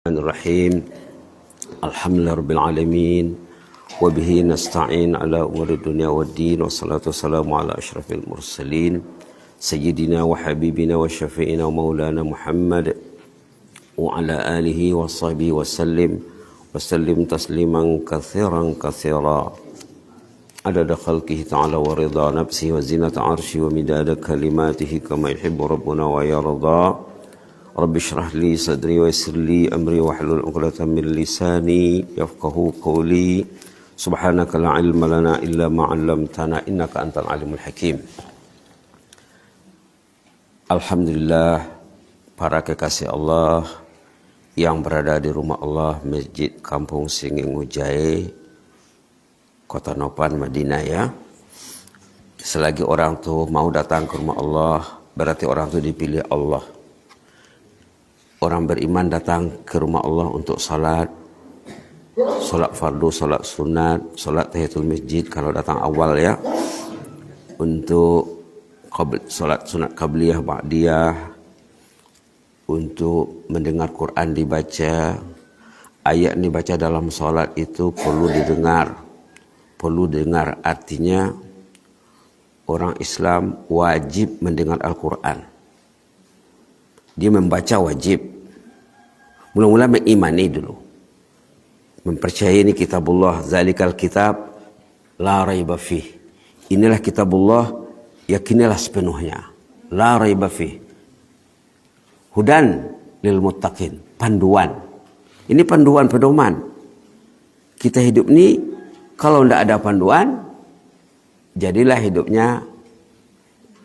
Bismillahirrahmanirrahim. Alhamdulillah rabbil alamin wa bihi nasta'in ala umuri dunya waddin wassalatu wassalamu ala asyrafil mursalin sayyidina wa habibina wa syafi'ina wa maulana Muhammad wa ala alihi wa sahbihi wa sallim tasliman katsiran katsira adada khalqihi ta'ala wa ridha nafsihi wa zinata arsyi wa midada kalimatihi kama yuhibbu rabbuna wa yarda. Rabbi syrah li sadri wa yassir li amri wahlul 'uqdatam min lisani yafqahu qawli. Subhanaka la ilma lana illa ma 'allamtana innaka antal alimul hakim. Alhamdulillah, para kekasih Allah yang berada di rumah Allah Masjid Kampung Singingujai, Kota Nopan, Madinah ya. Selagi orang tuh mau datang ke rumah Allah, berarti orang tuh dipilih Allah. Orang beriman datang ke rumah Allah untuk salat fardu, salat sunat, salat tahiyatul masjid kalau datang awal ya. Untuk salat sunat qabliyah, ba'diyah, untuk mendengar Quran dibaca, ayat dibaca dalam salat itu perlu didengar. Artinya orang Islam wajib mendengar Al-Quran. Dia membaca wajib. Mula-mula mengimani dulu. Mempercayai ini kitabullah. Zalikal kitab la raiba fih. Inilah kitabullah, yakinilah sepenuhnya. La raiba fih. Hudan lil muttaqin. Panduan. Ini panduan, pedoman. Kita hidup ini kalau tidak ada panduan, jadilah hidupnya,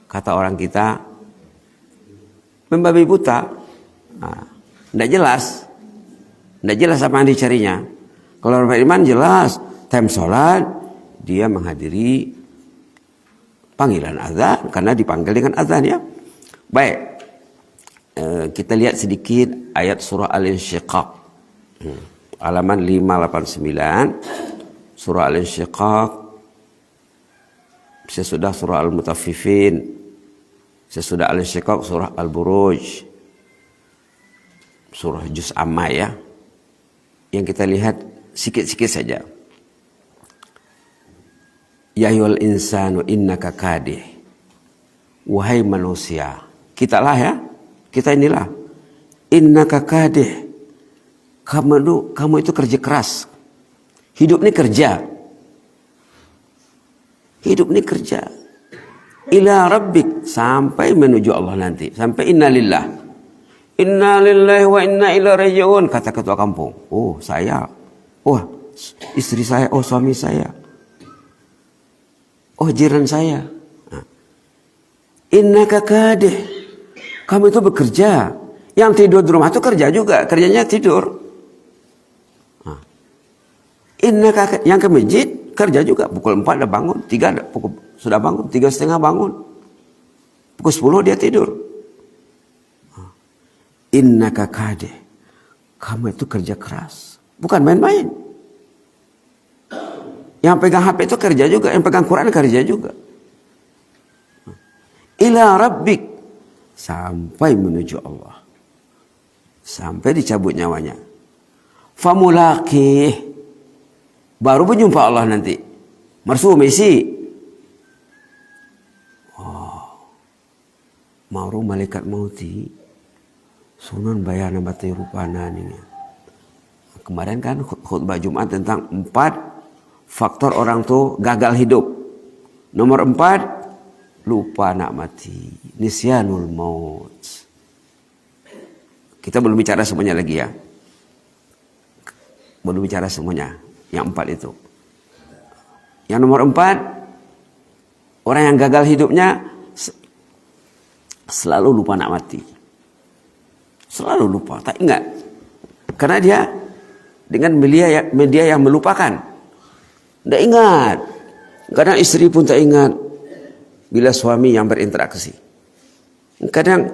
kata orang kita, membabi buta. Tidak jelas apa yang dicarinya. Kalau orang beriman jelas, time sholat dia menghadiri panggilan azan karena dipanggil dengan azan ya. Baik, kita lihat sedikit ayat surah Al-Insyiqaq, halaman 589. Surah Al-Insyiqaq, sesudah surah Al-Mutaffifin, sesudah Al-Insyiqaq surah Al-Buruj, surah Juz Amma ya. Yang kita lihat sikit-sikit saja. Ya ayyuhal insanu innaka kadih. Wahai manusia, kita inilah. Innaka kadih. Kamu itu kerja keras. Hidup ini kerja. Ila rabbik, sampai menuju Allah nanti. Sampai innalillah. Inna lillahi wa inna ilaihi raji'un, kata ketua kampung. Oh saya, oh istri saya, oh suami saya, oh jiran saya. Innaka kadih, kamu itu bekerja. Yang tidur di rumah itu kerja juga, kerjanya tidur. Innaka, yang ke masjid kerja juga. Pukul 4 udah bangun, 3 sudah bangun, 3:30 bangun, pukul 10 dia tidur. Innaka kadih, kamu itu kerja keras, bukan main-main. Yang pegang HP itu kerja juga, yang pegang Quran kerja juga. Ila rabbik, sampai menuju Allah, sampai dicabut nyawanya. Famulaqih, baru berjumpa Allah nanti. Mesi. Maru malaikat mauti. Sunan bayana batai rupana ini. Kemarin kan khutbah Jumat tentang 4 faktor orang tuh gagal hidup. Nomor 4, lupa nak mati. Nisyanul maut. Kita belum bicara semuanya lagi ya. Belum bicara semuanya. Yang 4 itu. Yang nomor 4, orang yang gagal hidupnya selalu lupa nak mati. Selalu lupa, tak ingat. Karena dia dengan media yang melupakan. Tidak ingat. Kadang istri pun tak ingat bila suami yang berinteraksi. Kadang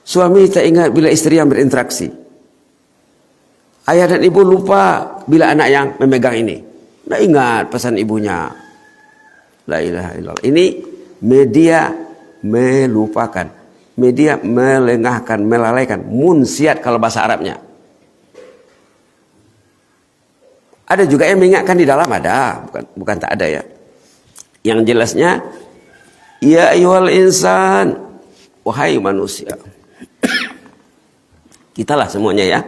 suami tak ingat bila istri yang berinteraksi. Ayah dan ibu lupa bila anak yang memegang ini. Tidak ingat pesan ibunya. La ilaha illallah. Ini media melupakan. Media melengahkan, melalaikan. Munsiat kalau bahasa Arabnya. Ada juga yang mengingatkan di dalam, ada. Bukan tak ada ya. Yang jelasnya, ya ayyuhal insan, wahai manusia. Kitalah semuanya ya.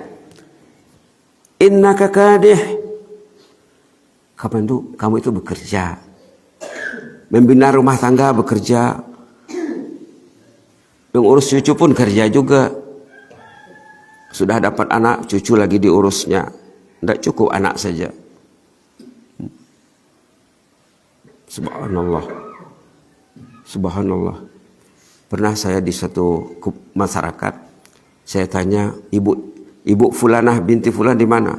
Innaka kadih. Kamu itu bekerja. Membina rumah tangga bekerja. Mengurus cucu pun kerja juga. Sudah dapat anak, cucu lagi diurusnya. Tidak cukup anak saja. Subhanallah. Subhanallah. Pernah saya di satu masyarakat, saya tanya, ibu Fulanah binti Fulan di mana?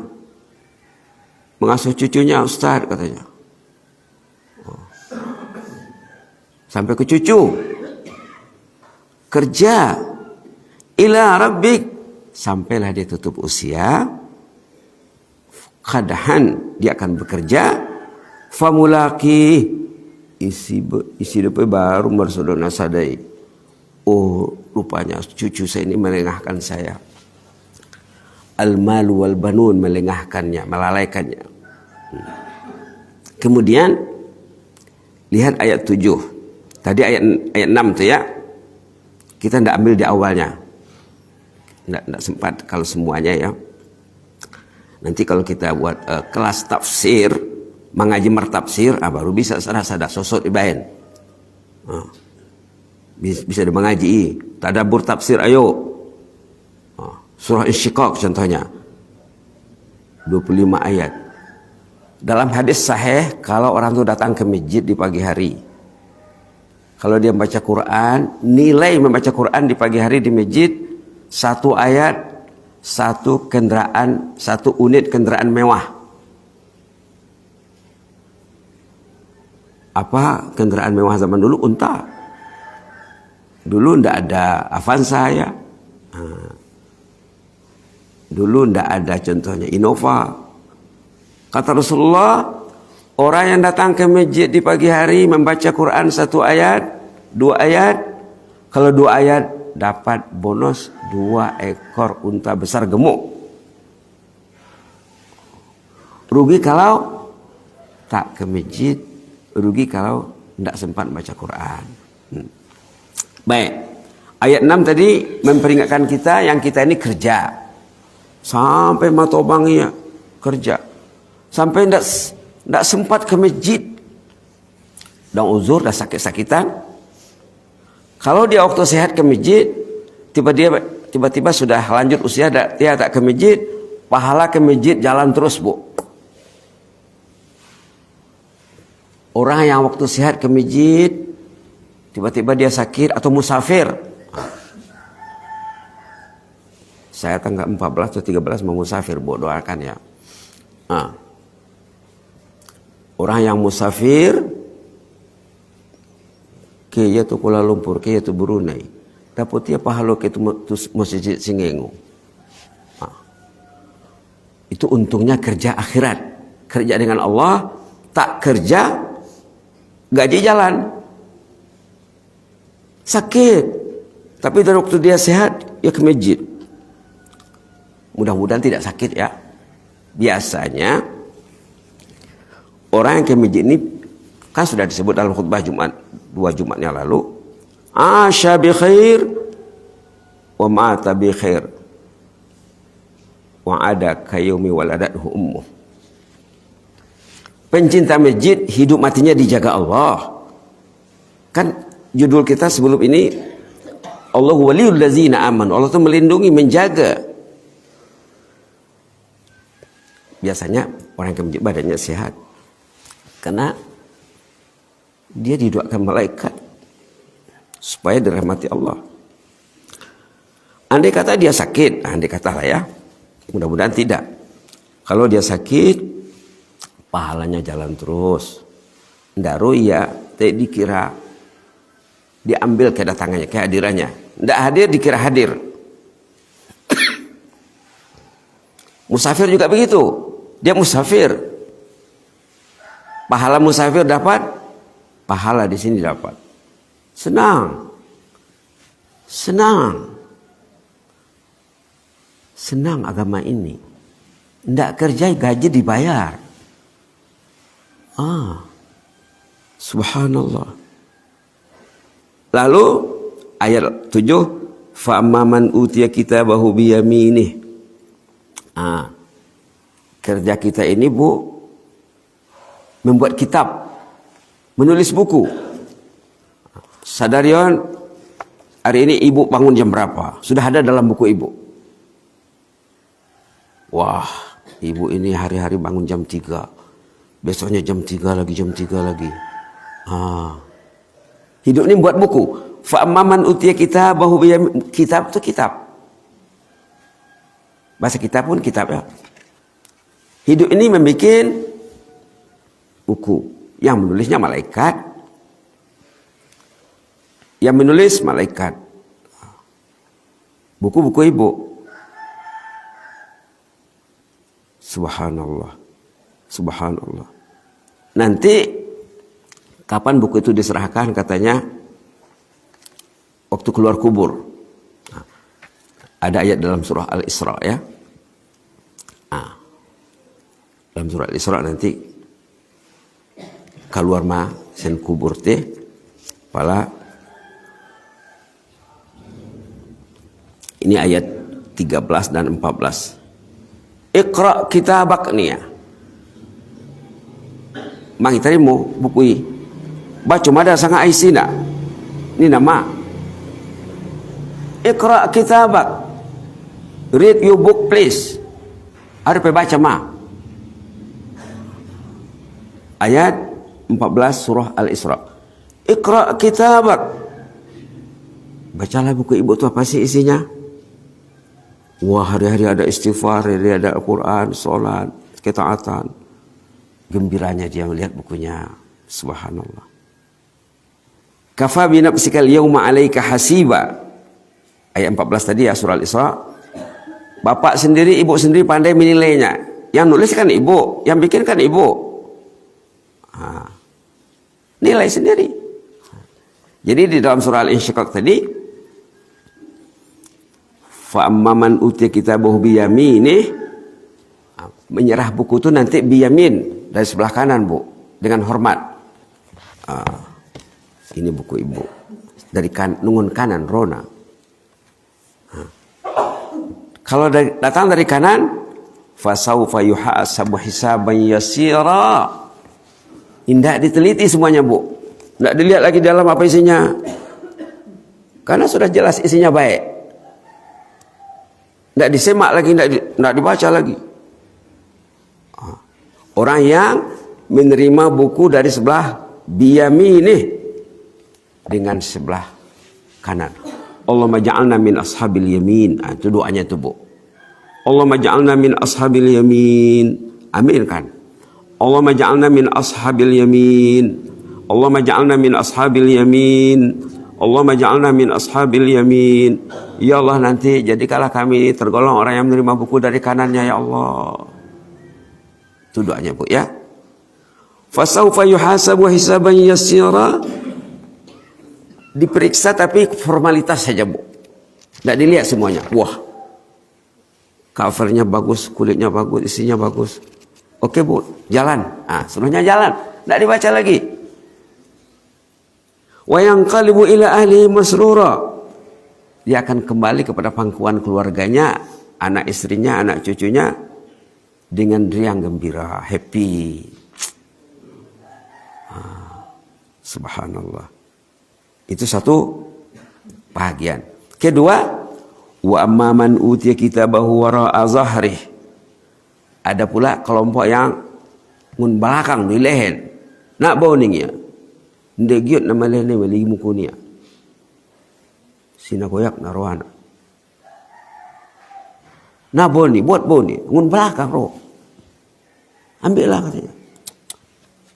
Mengasuh cucunya Ustaz, katanya. Sampai ke cucu. Kerja. Ila rabbik. Sampailah dia tutup usia. Kadahan dia akan bekerja. Famulaki. Isi depan baru marsudona sadai. Oh, rupanya cucu saya ini melengahkan saya. Al-malu wal banun, melengahkannya, melalaikannya. Kemudian lihat ayat 7. Tadi ayat 6 tu ya. Kita tidak ambil di awalnya. Tidak sempat kalau semuanya ya. Nanti kalau kita buat kelas tafsir, mengaji mertafsir, baru bisa sadar sosok ibain. Bisa mengaji. Tadabbur tafsir, ayo. Surah Insyiqaq contohnya. 25 ayat. Dalam hadis sahih, kalau orang itu datang ke masjid di pagi hari, kalau dia membaca Quran, nilai membaca Quran di pagi hari di masjid, 1 ayat, 1 kendaraan, 1 unit kendaraan mewah. Apa kendaraan mewah zaman dulu? Unta. Dulu ndak ada Avanza ya. Dulu ndak ada contohnya Innova. Kata Rasulullah, orang yang datang ke masjid di pagi hari membaca Quran 1 ayat, 2 ayat. Kalau 2 ayat dapat bonus 2 ekor unta besar gemuk. Rugi kalau tak ke masjid, rugi kalau tidak sempat baca Quran. Baik, ayat 6 tadi memperingatkan kita yang kita ini kerja. Sampai matobangnya kerja. Sampai tidak sempat ke masjid. Dan uzur, dah sakit-sakitan. Kalau dia waktu sehat ke masjid, tiba-tiba sudah lanjut usia, dia tak ke masjid, pahala ke masjid jalan terus, Bu. Orang yang waktu sehat ke masjid, tiba-tiba dia sakit atau musafir. Saya tanggal 14 atau 13 mau musafir, Bu, doakan ya. Orang yang musafir, kaya tu Kuala Lumpur, kaya tu Brunei, dapat dia pahala ke tu masjid Singengu. Itu untungnya kerja akhirat, kerja dengan Allah. Tak kerja, gaji jalan, sakit, tapi dari waktu dia sehat, ya ke masjid. Mudah-mudahan tidak sakit ya. Biasanya orang yang ke masjid ini kan sudah disebut dalam khutbah Jumat 2 Jumat yang lalu, asya bi khair wa mata bi khair wa ada kayumi waladathu ummuh. Pencinta masjid hidup matinya dijaga Allah. Kan judul kita sebelum ini, Allahu waliyul ladzina amanu. Allah itu melindungi, menjaga. Biasanya orang yang ke masjid badannya sehat, karena dia didoakan malaikat supaya dirahmati Allah. Andai kata dia sakit, andai kata lah ya, mudah-mudahan tidak. Kalau dia sakit, pahalanya jalan terus. Ndak ruya, tidak dikira diambil kedatangannya, kehadirannya. Ndak hadir dikira hadir. Musafir juga begitu. Dia musafir, pahala musafir dapat, pahala di sini dapat. Senang. Senang. Senang agama ini. Tidak kerja gaji dibayar. Subhanallah. Lalu ayat 7, fa amman utiya kitabahu biyaminih. Kerja kita ini, Bu, membuat kitab, menulis buku. Sadarion, hari ini ibu bangun jam berapa? Sudah ada dalam buku ibu. Wah, ibu ini hari-hari bangun jam 3. Besoknya jam 3 lagi, jam 3 lagi. Hidup ini buat buku. Fa amman utiya kitabahu biyaminih. Kitab itu kitab. Bahasa kita pun kitab ya. Hidup ini membuat buku. Yang menulisnya malaikat. Yang menulis malaikat. Buku-buku ibu. Subhanallah. Subhanallah. Nanti kapan buku itu diserahkan katanya? Waktu keluar kubur. Ada ayat dalam surah Al-Isra ya. Dalam surah Al-Isra nanti keluar ma sen kubur teh pala ini ayat 13 dan 14. Iqra kitabak nih ya. Mang tadi mau buku baca mada sanga aisina. Ini nama. Iqra kitabak. Read your book please. Ada baca ma. Ayat 14 surah Al-Isra. Iqra kitabak. Bacalah buku ibu itu apa sih isinya? Wah, hari-hari ada istighfar, hari-hari ada Al-Quran, sholat, ketaatan. Gembiranya dia melihat bukunya. Subhanallah. Kafa bi nafsikal yawma 'alaika hasiba. Ayat 14 tadi ya surah Al-Isra. Bapak sendiri, ibu sendiri pandai menilainya. Yang nulis kan ibu, yang bikin kan ibu. Nilai sendiri. Jadi di dalam surah Al-Insyiqaq tadi, fa amman utiya kitabahu biyaminih, menyerah buku itu nanti biyamin, dari sebelah kanan, Bu, dengan hormat. Ini buku ibu dari nungun kanan rona. Kalau datang dari kanan, fasaufa yuhasabu hisaban yasira. Tidak diteliti semuanya, Bu. Tidak dilihat lagi dalam apa isinya. Karena sudah jelas isinya baik. Tidak disemak lagi, tidak dibaca lagi. Orang yang menerima buku dari sebelah biyaminih dengan sebelah kanan. Allahumma ja'alna min ashabil yamin. Itu doanya itu, Bu. Allahumma ja'alna min ashabil yamin. Amin kan? Allahumma ja'alna min ashabil yamin. Allahumma ja'alna min ashabil yamin. Allahumma ja'alna min ashabil yamin. Ya Allah, nanti jadikanlah kami tergolong orang yang menerima buku dari kanannya ya Allah. Itu doanya, Bu ya. Fasaufa yuhasabu hisaban yasira. Diperiksa tapi formalitas saja, Bu. Tidak dilihat semuanya. Wah, covernya bagus, kulitnya bagus, isinya bagus. Oke, Bu, jalan. Seluruhnya jalan. Tidak dibaca lagi. Wa yanqalibu ila ahlihi masrura. Dia akan kembali kepada pangkuan keluarganya, anak istrinya, anak cucunya dengan riang gembira, happy. Subhanallah. Itu satu bahagian. Kedua, wa amman utiya kitabahu wara'a zahrih. Ada pula kelompok yang ngun belakang di lehen. Nak bau ning ya. Ndek giot nama lehen meli mukunia. Sina koyak naroana. Nah boni, buat boni, ngun belakang roh. Ambillah katanya.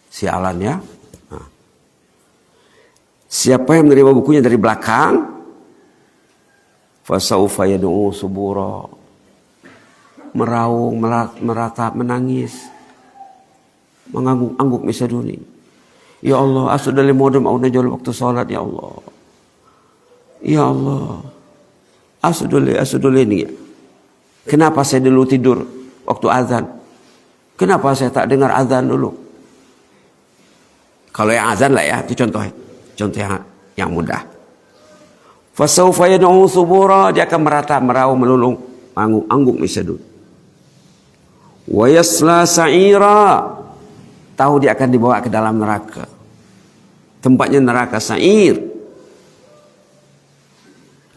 Sialan ya. Siapa yang menerima bukunya dari belakang, fasaufa yad'u subura. Meraung, meratap, menangis, mengangguk-angguk misalnya. Ya Allah, asudali modem au najal waktu salat ya Allah. Ya Allah, asudule ni. Kenapa saya dulu tidur waktu azan? Kenapa saya tak dengar azan dulu? Kalau yang azan lah ya, itu contoh yang mudah. Fasawfa yad'u subura, dia akan merau melulung, anggung misadun. Wa yasla sa'ira, tahu dia akan dibawa ke dalam neraka. Tempatnya neraka sa'ir.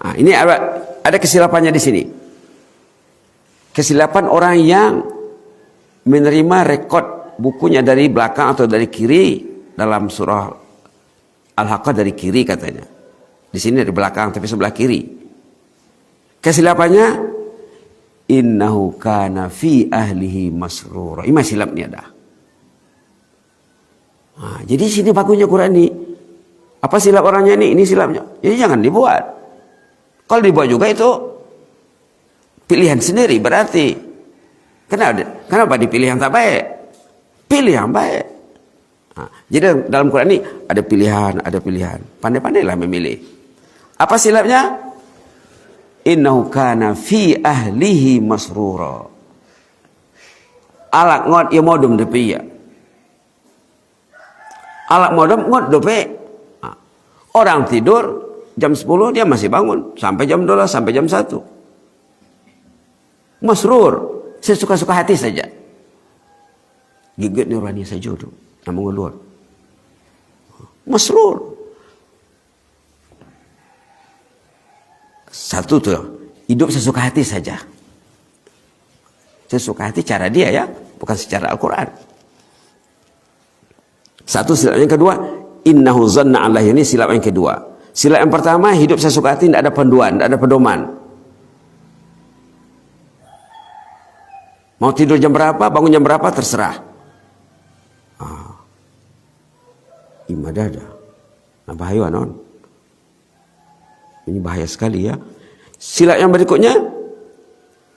Nah, ini ada kesilapannya di sini. Kesilapan orang yang menerima rekod bukunya dari belakang atau dari kiri. Dalam surah Al-Haqqah dari kiri katanya. Di sini dari belakang tapi sebelah kiri. Kesilapannya innahu kana fi ahlihi masrura. Ini silap ni ada. Nah, jadi sini bagusnya Quran ini. Apa silap orangnya ini? Ini silapnya. Jadi jangan dibuat. Kalau dibuat juga itu pilihan sendiri berarti. Kenapa dipilih yang tak baik? Pilih yang baik. Nah, jadi dalam Quran ini ada pilihan. Pandai-pandailah memilih. Apa silapnya? Innahu kana fi ahlihi masrura. Alak ngot ya modum depi ya. Alak modum ngot dope. Orang tidur jam 10 dia masih bangun sampai jam 12 sampai jam 1. Masrur, sesuka-suka hati saja. Gigit nurani saja tu, namun keluar. Masrur. Satu tu, hidup sesuka hati saja. Sesuka hati cara dia ya, bukan secara Al-Quran. Satu silap yang kedua, innahu zanna Allah, ini silap yang kedua. Silap yang pertama, hidup sesuka hati, tidak ada panduan, tidak ada pedoman. Mau tidur jam berapa, bangun jam berapa, terserah. Imadada. Nah, bahaya non. Ini bahaya sekali ya. Silap yang berikutnya,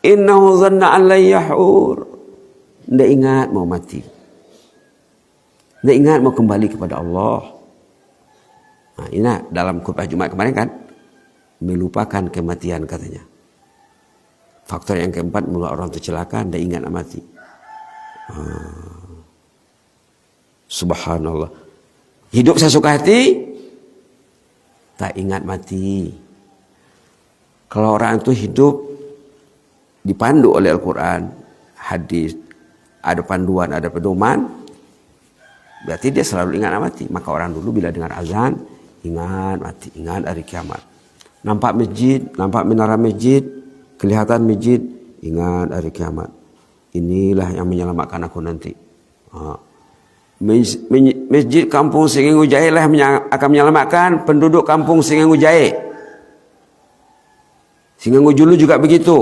innahu zanna an la yahur. Tidak ingat mau mati. Tidak ingat mau kembali kepada Allah. Nah, ini dalam khutbah Jumat kemarin kan, melupakan kematian katanya. Faktor yang keempat, mula orang tercelaka, tidak ingat nak mati. Subhanallah. Hidup sesuka hati, tak ingat mati. Kalau orang itu hidup dipandu oleh Al-Quran, hadis, ada panduan, ada pedoman, berarti dia selalu ingat mati. Maka orang dulu bila dengar azan, ingat mati, ingat hari kiamat. Nampak masjid, nampak menara masjid, kelihatan masjid, ingat hari kiamat. Inilah yang menyelamatkan aku nanti. Masjid kampung Singengu Jahe lah akan menyelamatkan penduduk kampung Singengu Jahe. Singengu Julu juga begitu.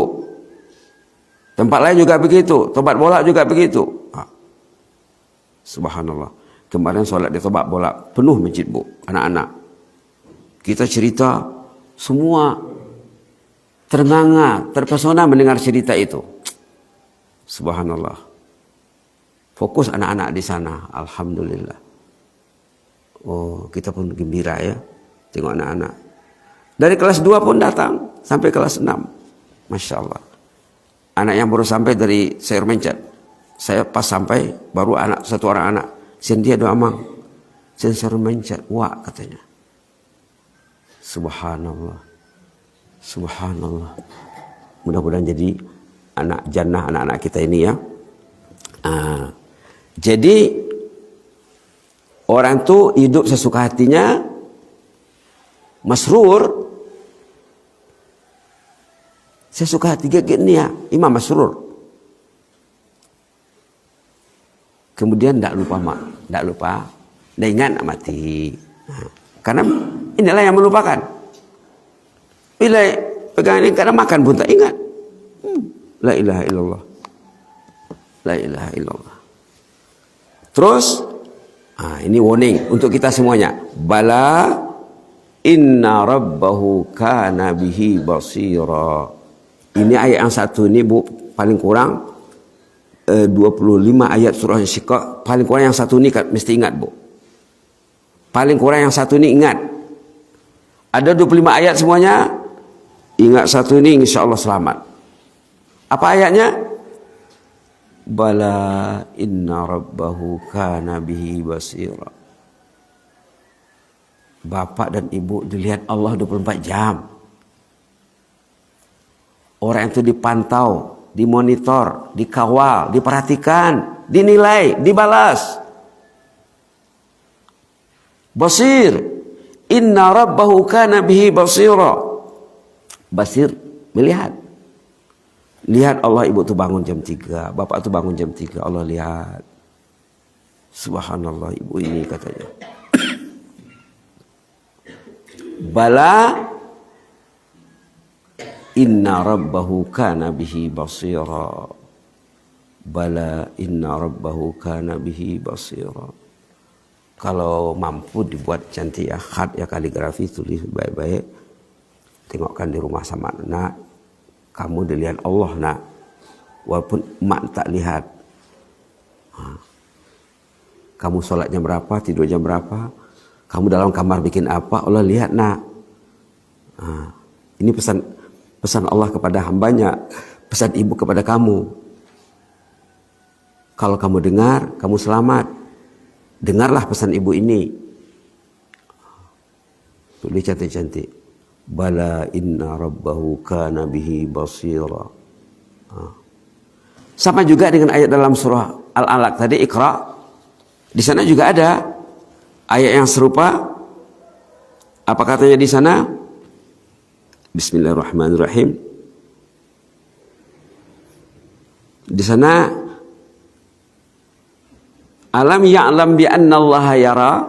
Tempat lain juga begitu. Tobat Bolak juga begitu. Subhanallah. Kemarin solat di Tobat Bolak penuh masjid bu, anak-anak. Kita cerita semua ternganga, terpesona mendengar cerita itu. Subhanallah. Fokus anak-anak di sana, alhamdulillah. Oh, kita pun gembira ya tengok anak-anak. Dari kelas 2 pun datang sampai kelas 6. Masya Allah. Anak yang baru sampai dari Sayur Mencet, saya pas sampai baru satu orang anak. Sen dia doa mang. Sen Sayur Mencet, wah katanya. Subhanallah. Subhanallah. Mudah-mudahan jadi anak jannah anak-anak kita ini ya. Jadi orang tu hidup sesuka hatinya, masrur, sesuka hati gini ya, Imam Masrur. Kemudian tidak lupa, tidak ingat nak mati. Karena inilah yang melupakan. Bila pegang ini kadang makan pun tak ingat. La ilaha illallah. La ilaha illallah. Terus, ini warning untuk kita semuanya. Bala inna rabbahu kana bihi basira. Ini ayat yang satu ini bu, paling kurang 25 ayat surah Syiqaq. Paling kurang yang satu ini mesti ingat bu. Paling kurang yang satu ini ingat. Ada 25 ayat semuanya. Ingat satu ini insya Allah selamat. Apa ayatnya? Bala inna rabbahu kana bihi basira. Bapak dan ibu dilihat Allah 24 jam. Orang itu dipantau, dimonitor, dikawal, diperhatikan, dinilai, dibalas. Basir. Inna rabbahu kana bihi basira. Basir, melihat. Lihat Allah, ibu tuh bangun jam 3, bapak tuh bangun jam 3, Allah lihat. Subhanallah, ibu ini katanya. Bala inna rabbahu kana bihi basira. Bala inna rabbahu kana bihi basira. Kalau mampu dibuat cantik ya, khat ya, kaligrafi, tulis baik-baik. Tengokkan di rumah sama anak, kamu dilihat Allah nak, walaupun mak tak lihat. Kamu sholat jam berapa, tidur jam berapa, kamu dalam kamar bikin apa, Allah lihat nak. Ini pesan Allah kepada hambanya, pesan ibu kepada kamu. Kalau kamu dengar, kamu selamat. Dengarlah pesan ibu ini. Tulis cantik-cantik. Bala inna rabbahu kana bihi basira. Sama juga dengan ayat dalam surah Al-Alaq tadi, Iqra. Di sana juga ada ayat yang serupa. Apa katanya di sana? Bismillahirrahmanirrahim. Di sana, alam ya'lam bi anna Allah yara.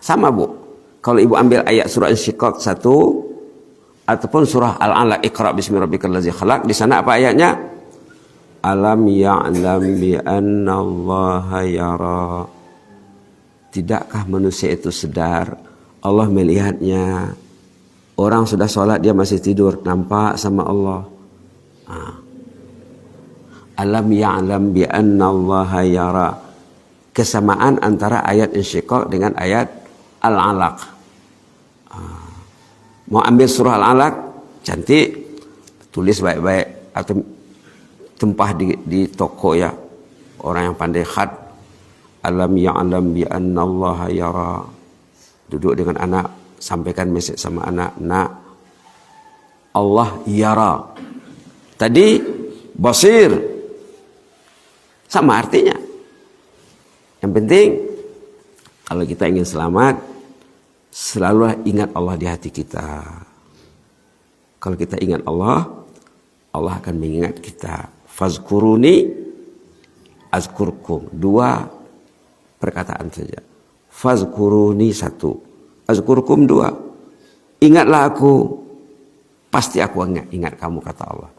Sama bu. Kalau ibu ambil ayat surah Al-Syiqaq 1 ataupun surah Al-Alaq, Iqra bismi rabbikal ladzi khalaq, di sana apa ayatnya? Alam ya'lam bi anna Allah yara. Tidakkah manusia itu sadar Allah melihatnya? Orang sudah sholat dia masih tidur, nampak sama Allah. Alam ya'lam bi anna Allah yara. Kesamaan antara ayat Insyiqaq dengan ayat Al-Alaq. Mau ambil surah Al-Alaq, cantik, tulis baik-baik atau tempah di toko ya. Orang yang pandai khat. Alam ya'lam bi anna Allah yara. Duduk dengan anak, sampaikan mesej sama anak, nak, Allah yara. Tadi basir, sama artinya. Yang penting kalau kita ingin selamat, selalulah ingat Allah di hati kita. Kalau kita ingat Allah, Allah akan mengingat kita. Fazkuruni azkurkum. 2 perkataan saja. Fazkuruni 1, azkurkum 2. Ingatlah aku, pasti aku ingat kamu, kata Allah.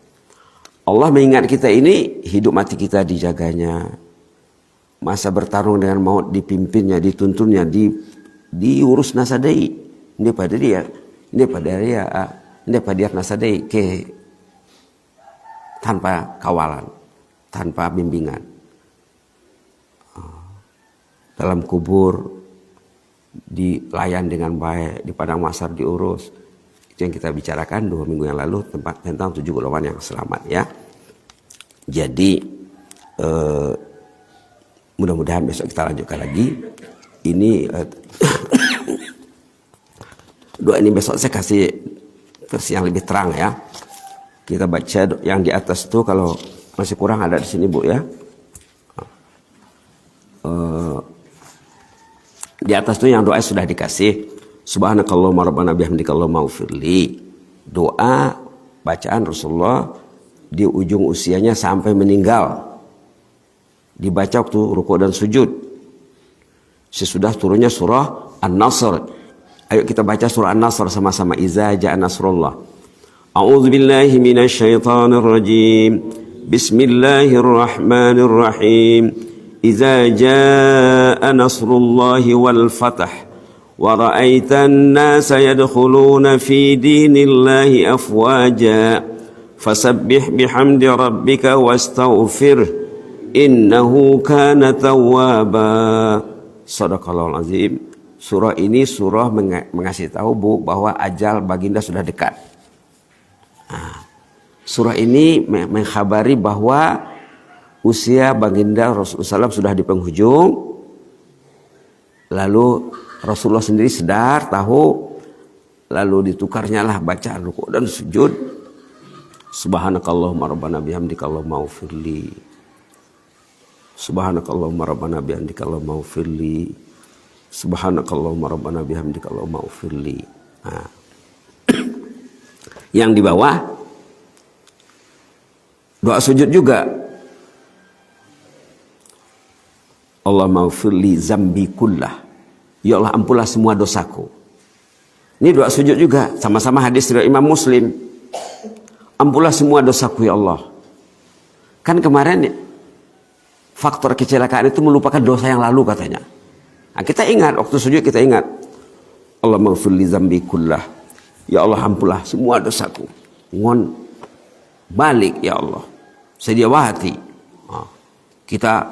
Allah mengingat kita ini, hidup mati kita dijaganya. Masa bertarung dengan maut dipimpinnya, dituntunnya, diurus nasadai. Ini pada dia nasadai ke tanpa kawalan, tanpa bimbingan. Dalam kubur dilayan dengan baik, di padang mahsyar diurus. Itu yang kita bicarakan 2 minggu yang lalu tentang 7 golongan yang selamat ya. Jadi mudah-mudahan besok kita lanjutkan lagi. Ini doa ini besok saya kasih versi yang lebih terang ya. Kita baca yang di atas itu, kalau masih kurang ada di sini bu ya. Di atas itu yang doa sudah dikasih. Subhanakallahumma rabbana bihamdika Allahumma ufirli. Doa bacaan Rasulullah di ujung usianya sampai meninggal. Dibaca waktu rukuk dan sujud. Sesudah turunnya surah An-Nasr. Ayo kita baca surah An-Nasr sama-sama. Iza ja'a nasrullah. A'udzu billahi minasyaitonir rajim. Bismillahirrahmanirrahim. Iza ja'a nasrullahi wal fath wa ra'aitan nasa yadkhuluna fi dinillahi afwaja fasabbih bihamdi rabbika wastaghfir innahu kana tawwaba. Shadaqallahul azim. surah ini surah mengasih tahu Bu bahwa ajal baginda sudah dekat. Surah ini mengkhabari bahwa usia baginda Rasulullah SAW sudah di penghujung. Lalu Rasulullah sendiri sadar, tahu, lalu ditukarnya lah bacaan rukuk dan sujud. Subhanakallahumma rabbana bihamdika Allahumma ufirli. Subhanakallahumma rabbana bihamdika Allahumma ufirli. Subhanakallahumma rabbana bihamdika Allahumma ufirli. Yang di bawah doa sujud juga. Allahumma ufirli zambi kullah. Ya Allah, ampunlah semua dosaku. Ini doa sujud juga, sama-sama hadis dari Imam Muslim. Ampunlah semua dosaku ya Allah. Kan kemarin faktor kecelakaan itu melupakan dosa yang lalu katanya. Nah, kita ingat waktu sujud, kita ingat Allahumma ghfirli dzambi kullah. Ya Allah, ampunlah semua dosaku. Ngon balik ya Allah. Sedia hati. Kita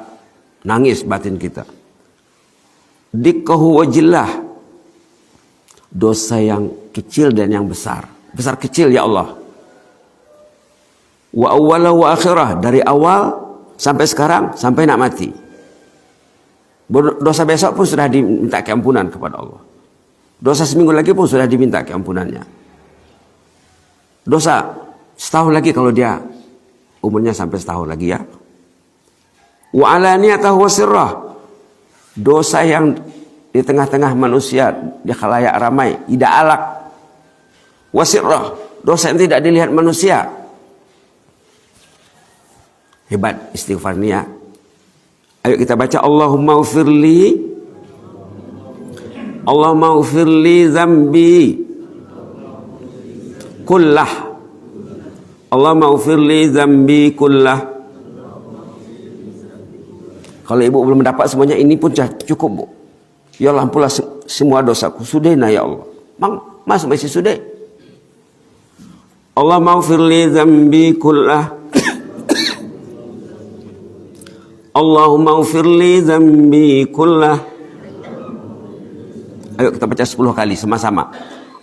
nangis batin kita. Dikkahu wajillah. Dosa yang kecil dan yang besar. Besar kecil ya Allah. Wa awwala wa akhirah, dari awal sampai sekarang sampai nak mati. Dosa besok pun sudah diminta keampunan kepada Allah. Dosa seminggu lagi pun sudah diminta keampunannya. Dosa setahun lagi kalau dia umurnya sampai setahun lagi ya. Wa alaniyatahu wa sirrah. Dosa yang di tengah-tengah manusia, di khalayak ramai, tidak alak. Wa sirrah. Dosa yang tidak dilihat manusia. Hebat istighfar ini ya. Ayo kita baca Allahumma ufirli. Allahumma ufirli zambi kullah. Allahumma ufirli zambi kullah. Kalau ibu belum mendapat semuanya, ini pun cukup Bu. Ya Allah, ampunlah semua dosaku. Sudahna ya Allah. Masuk masih sudah. Allahumma ufirli zambi kullah. Allahumma ufirli zambi kullah. Ayo kita baca 10 kali sama-sama.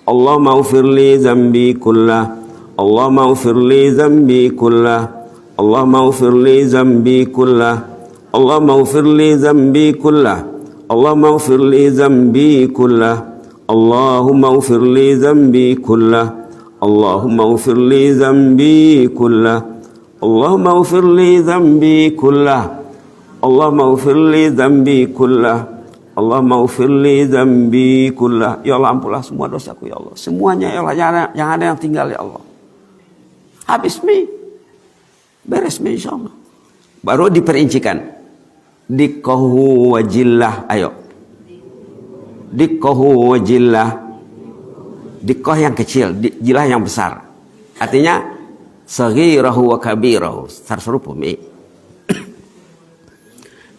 Allahumma ufirli zambi kullah. Allahumma ufirli zambi kullah. Allahumma ufirli zambi kullah. Allahumma ufirli zambi kullah. Allahumma ufirli zambi kullah. Allahumma ufirli zambi kullah. Allahumma ufirli zambi kullah. Allahumma ufirli zambi kullah. Allahumma ufirli zambi kullah. Allahumma ufirli zambi kullah. Ya Allah, ampunlah semua dosaku ya Allah. Semuanya ya Allah, jangan ada yang tinggal ya Allah. Habis mi. Beres mi insyaallah. Baru diperincikan. Dikkahu wajillah. Ayo. Dikkahu wajillah. Dikkah yang kecil, jilah yang besar. Artinya saghirahu wa kabirahu. Sarsurupu mi.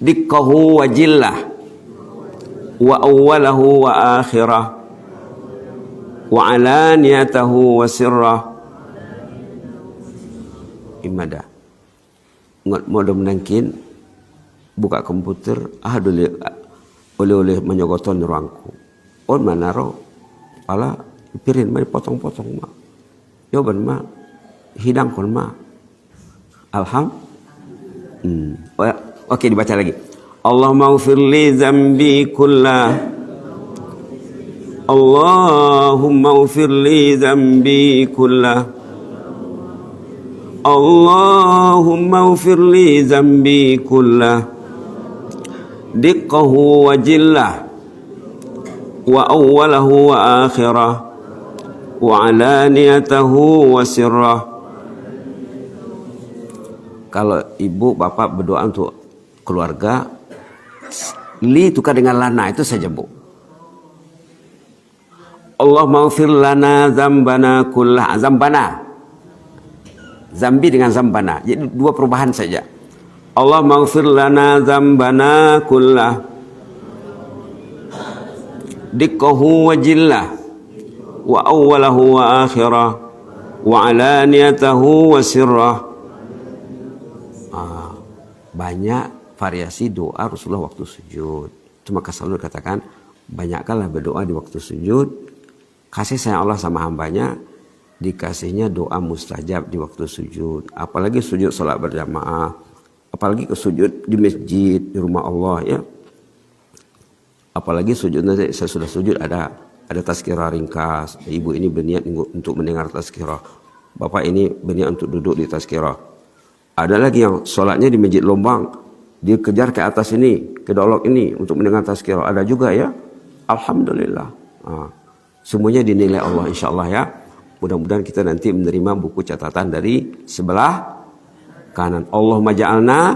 Dikkahu wajillah. Wa awwalahu wa akhirah. Wa alaniyatahu wa sirrah. Imada. Mudah menangkin buka komputer oleh menyogoton ruangku. On manaro ala pirin mari potong-potong ma. Yoban ma hidang kon ma. Oke, dibaca lagi. Allahumma ufirli zambi kullah. Allahumma ufirli zambi kullah. Allahumma ufirli zambi kullah. Dikkahu wajillah. Wa awwalahu wa akhirah. Wa alaniyatahu wa sirrah. Kalau ibu bapak berdoa untuk keluarga, li tukar dengan lana, itu saja Bu. Allahumma ufir lana zambana kullah. Zambana, zambi dengan zambana, jadi dua perubahan saja. Allahumma ufir lana zambana kullah. Dikkahu wajillah. Wa awwalahu wa akhirah. Wa alaniyatahu wa sirrah. Banyak variasi doa Rasulullah waktu sujud. Cuma selalu katakan Banyakkanlah berdoa di waktu sujud. Kasih sayang Allah sama hambanya, dikasihnya doa mustajab di waktu sujud. Apalagi sujud salat berjamaah, apalagi ke sujud di masjid, di rumah Allah ya. Apalagi sujud nanti sesudah sujud ada tazkirah ringkas. Ibu ini berniat untuk mendengar tazkirah. Bapak ini berniat untuk duduk di tazkirah. Ada lagi yang sholatnya di masjid Lombang, dia kejar ke atas ini, ke dolok ini untuk mendengar tazkirah. Ada juga ya. Alhamdulillah. Semuanya dinilai Allah insyaAllah ya. Mudah-mudahan kita nanti menerima buku catatan dari sebelah kanan. Allahumma ja'alna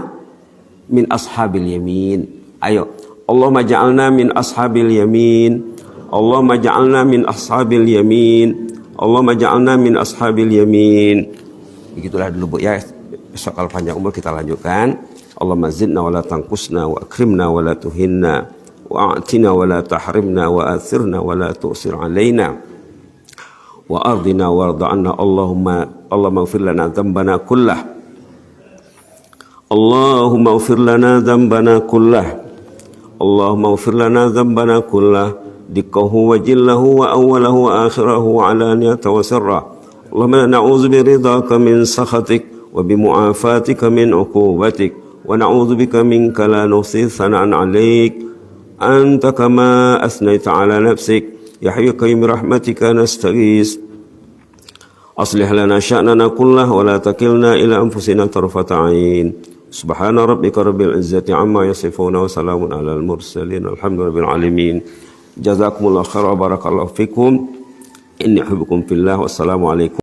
min ashabil yamin. Ayo. Allahumma ja'alna min ashabil yamin. Allahumma ja'alna min ashabil yamin. Allahumma ja'alna min ashabil yamin. Begitulah dulu Bu ya. Besok kalau panjang umur kita lanjutkan. Allahumma zidna wa la tanqusna wa akrimna wa la tuhinna wa a'tina wa la tahrimna wa athirna wa la tu'sir alaina wa ardina wa arda'anna. Allahumma ighfir lana dhanbana kullah. Allahumma ighfir lana dhanbana kullah. Allahumma ighfir lana dhanbana kullah, dikkahu wa jillahu wa awwalahu wa akhirahu wa alaniyata wa sirra. Allahumma na'udzu biridhaka min sakhatik wa bimu'afatika min 'uqubatik wa na'udzu bika minka la nuhsi thana'an 'alaik anta kama asnaita 'ala nafsik ya hayyu qayyum rahmatika nastaghis. Aslih lana sya'nana kullah wa la takilna ila anfusina tarfata 'ain. Subhana rabbika rabbil izzati amma yasifuna wa salamun alal mursalin alhamdulillahi rabbil alamin. Jazakumullahu khairan wa barakallahu fikum. Inni uhibbukum fillah. Wassalamu alaikum.